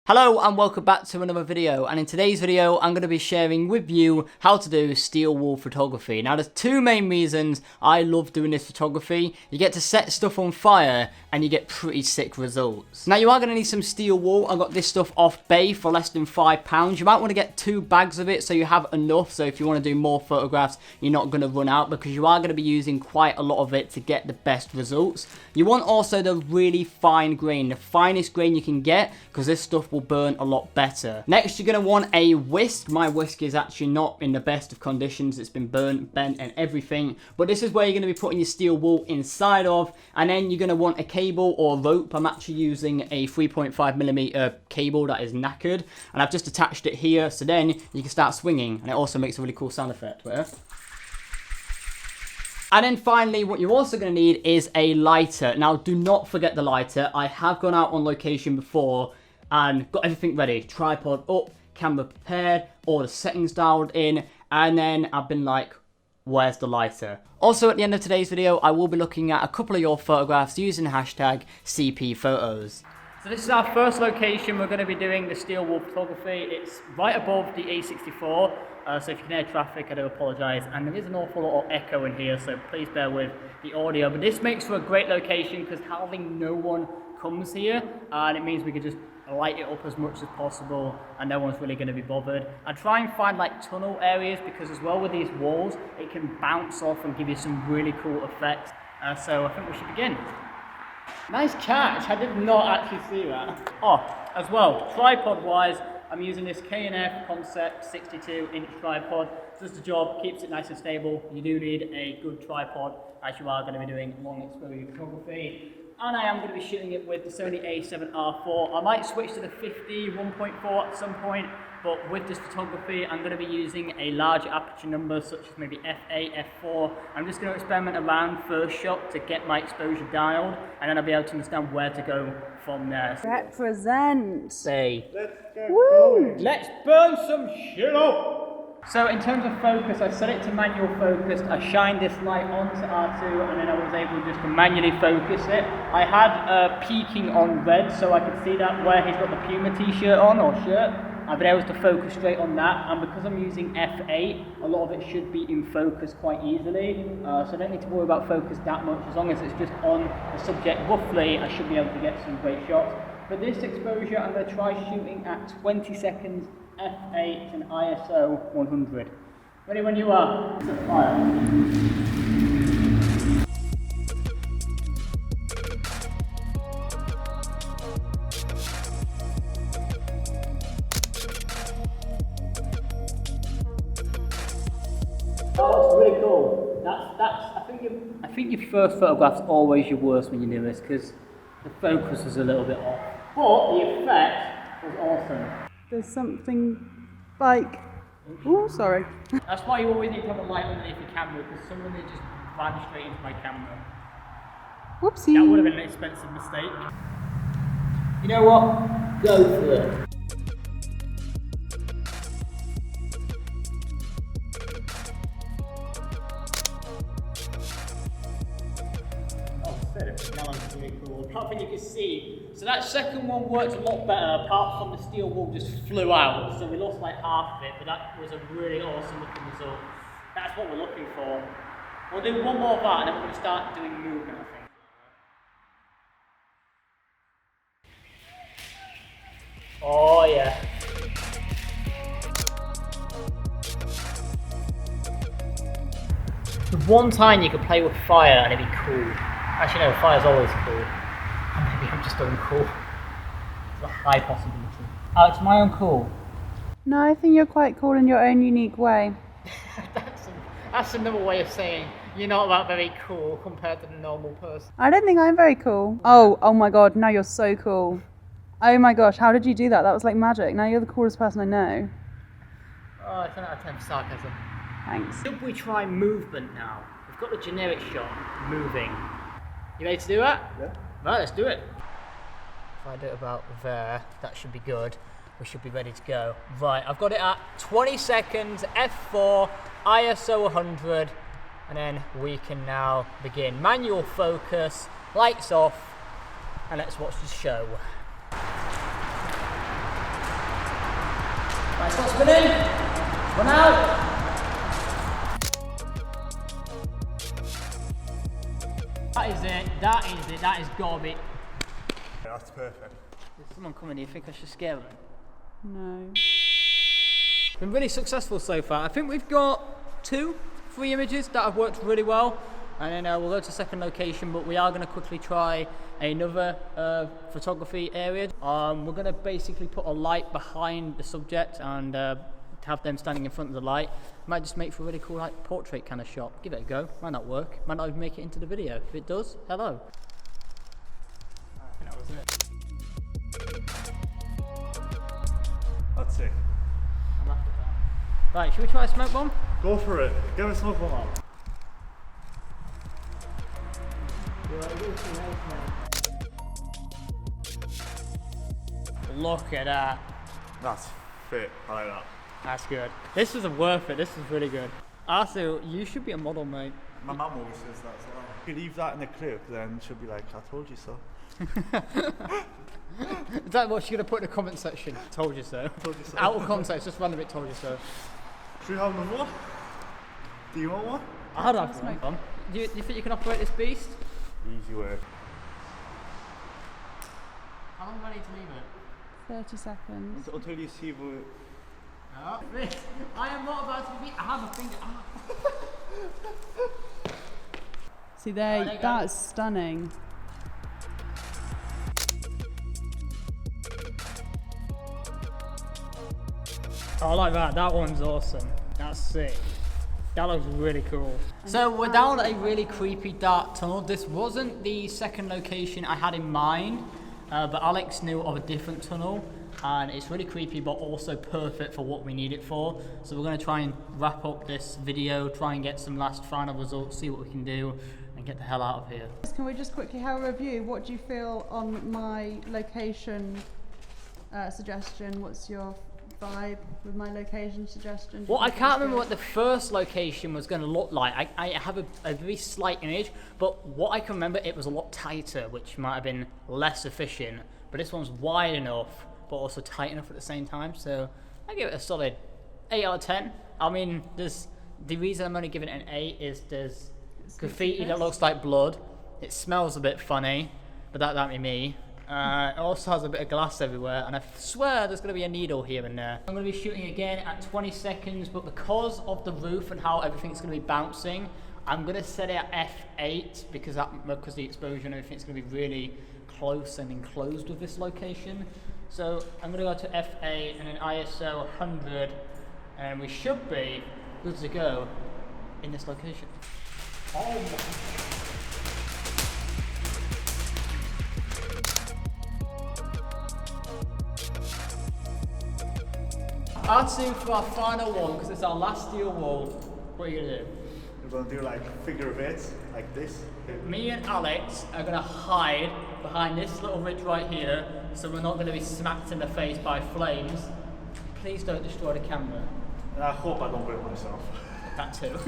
Hello and welcome back to another video, and in today's video I'm going to be sharing with you how to do steel wool photography. Now there's two main reasons I love doing this photography. You get to set stuff on fire and you get pretty sick results. Now you are going to need some steel wool. I got this stuff off Bay for less than £5. You might want to get 2 bags of it so you have enough, so if you want to do more photographs you're not going to run out, because you are going to be using quite a lot of it to get the best results. You want also the really fine grain, the finest grain you can get, because this stuff will burn a lot better. Next, you're going to want a whisk. My whisk is actually not in the best of conditions. It's been burnt, bent and everything, but this is where you're going to be putting your steel wool inside of. And then you're going to want a cable or rope. I'm actually using a 3.5mm cable that is knackered, and I've just attached it here, so then you can start swinging, and it also makes a really cool sound effect. And then finally, what you're also going to need is a lighter. Now, do not forget the lighter. I have gone out on location before and got everything ready. Tripod up, camera prepared, all the settings dialed in, and then I've been like, where's the lighter? Also, at the end of today's video, I will be looking at a couple of your photographs using the hashtag CPPhotos. So this is our first location. We're going to be doing the steel wool photography. It's right above the A64. So if you can hear traffic, I do apologise. And there is an awful lot of echo in here, so please bear with the audio. But this makes for a great location because hardly no one comes here, and it means we can just light it up as much as possible and no one's really going to be bothered. I try and find like tunnel areas, because as well with these walls, it can bounce off and give you some really cool effects. So I think we should begin. Nice catch, I did not actually see that. Oh, as well, tripod wise, I'm using this K&F Concept 62-inch tripod. Does the job, keeps it nice and stable. You do need a good tripod as you are going to be doing long exposure photography. And I am going to be shooting it with the Sony a7R4. I might switch to the 50 1.4 at some point, but with this photography I'm going to be using a larger aperture number, such as maybe f8, f4. I'm just going to experiment around first shot to get my exposure dialed, and then I'll be able to understand where to go from there. Represent. Say, Woo! let's burn some shit up! So in terms of focus, I set it to manual focus. I shined this light onto R2 and then I was able just to manually focus it. I had peaking on red, so I could see that where he's got the Puma t-shirt on, or shirt. I've been able to focus straight on that, and because I'm using f8, a lot of it should be in focus quite easily, so I don't need to worry about focus that much. As long as it's just on the subject roughly, I should be able to get some great shots. For this exposure, I'm going to try shooting at 20 seconds, f8 and ISO 100. Ready when you are. Fire. Oh, that's really cool. I think your first photograph's always your worst when you're newest, because the focus is a little bit off. But the effect was awesome. There's something like... Oh, sorry. That's why you always need to have a light underneath your camera, because someone just ran straight into my camera. Whoopsie. That would have been an expensive mistake. You know what? Go for it. Really cool. Apart from you can see, so that second one worked a lot better, apart from the steel wool just flew out, so we lost like half of it, but that was a really awesome looking result. That's what we're looking for. We'll do one more of that and then we're going to start doing movement, I think. Oh yeah. The one time you could play with fire and it'd be cool. Actually no, fire's always cool. And maybe I'm just uncool. It's a high possibility. Alex, am I uncool? No, I think you're quite cool in your own unique way. That's another way of saying you're not that very cool compared to the normal person. I don't think I'm very cool. Oh my god, now you're so cool. Oh my gosh, how did you do that? That was like magic. Now you're the coolest person I know. Oh, it's an out of 10 sarcasm. Thanks. Should we try movement now? We've got the generic shot, moving. You ready to do that? Yeah. Right, let's do it. If I do it about there, that should be good. We should be ready to go. Right, I've got it at 20 seconds, f4, ISO 100, and then we can now begin. Manual focus, lights off, and let's watch the show. Stop spinning. Run out. That is it. That is it. That is gotta be. Yeah, that's perfect. There's someone coming. Do you think I should scare them? No. Been really successful so far. I think we've got 3 images that have worked really well, and then we'll go to second location, but we are going to quickly try another photography area. We're going to basically put a light behind the subject and have them standing in front of the light. Might just make for a really cool like portrait kind of shot. Give it a go. Might not work. Might not even make it into the video. If it does, hello. I think that was it. That's sick. I'm happy with that. Right, should we try a smoke bomb? Go for it. Give us smoke bomb out. Look at that. That's fit. I like that. That's good. This was worth it. This is really good. Arthur, you should be a model, mate. My mum always says that. So if you leave that in the clip, then she'll be like, I told you so. Is that what you're going to put in the comment section? Told you so. Told you so. Out of context, just random it told you so. Should we have another one? Do you want one? I'd have one. Do you think you can operate this beast? Easy work. How long do I need to leave it? 30 seconds. Until you see the... Oh, I am not about to be. I have a finger. See there, you go. that's stunning. Oh, I like that. That one's awesome. That's sick. That looks really cool. So we're down a really creepy dark tunnel. This wasn't the second location I had in mind, but Alex knew of a different tunnel, and it's really creepy but also perfect for what we need it for. So we're going to try and wrap up this video, try and get some last final results, see what we can do, and get the hell out of here. Can we just quickly have a review? What do you feel on my location suggestion? What's your vibe with my location suggestion? Well, I can't remember what the first location was going to look like. I have a very slight image, but what I can remember, it was a lot tighter, which might have been less efficient. But this one's wide enough, but also tight enough at the same time. So I give it a solid 8 out of 10. I mean, the reason I'm only giving it an 8 is there's graffiti that looks like blood. It smells a bit funny, but that be me. It also has a bit of glass everywhere, and I swear there's going to be a needle here and there. I'm going to be shooting again at 20 seconds, but because of the roof and how everything's going to be bouncing, I'm going to set it at f8 because the exposure and everything's going to be really close and enclosed with this location. So I'm going to go to f8 and then ISO 100, and we should be good to go in this location. Oh my. R2 for our final one, because it's our last steel wall. What are you going to do? We're going to do like figure of eight, like this. Me and Alex are going to hide behind this little ridge right here, so we're not going to be smacked in the face by flames. Please don't destroy the camera. And I hope I don't break myself. That too.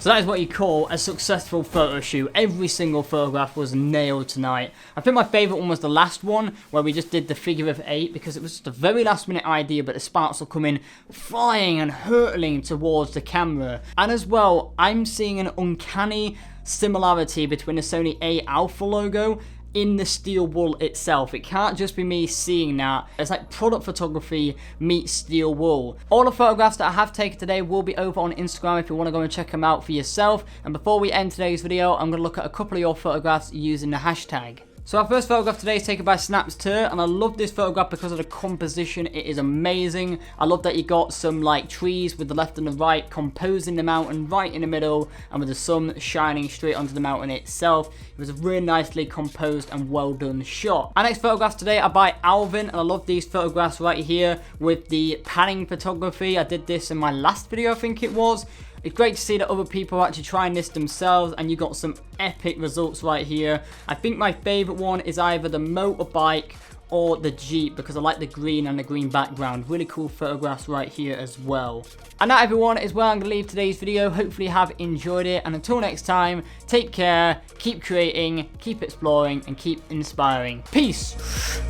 So that is what you call a successful photo shoot. Every single photograph was nailed tonight. I think my favourite one was the last one, where we just did the figure of 8, because it was just a very last minute idea, but the sparks will come in flying and hurtling towards the camera. And as well, I'm seeing an uncanny similarity between the Sony A Alpha logo in the steel wool itself. It can't just be me seeing that. It's like product photography meets steel wool. All the photographs that I have taken today will be over on Instagram if you want to go and check them out for yourself. And before we end today's video, I'm going to look at a couple of your photographs using the hashtag. So our first photograph today is taken by Snapster, and I love this photograph because of the composition. It is amazing. I love that you got some like trees with the left and the right composing the mountain right in the middle, and with the sun shining straight onto the mountain itself. It was a really nicely composed and well done shot. Our next photographs today are by Alvin, and I love these photographs right here with the panning photography. I did this in my last video, I think it was. It's great to see that other people are actually trying this themselves, and you got some epic results right here. I think my favourite one is either the motorbike or the Jeep because I like the green and the green background. Really cool photographs right here as well. And that, everyone, is where I'm going to leave today's video. Hopefully you have enjoyed it. And until next time, take care, keep creating, keep exploring, and keep inspiring. Peace!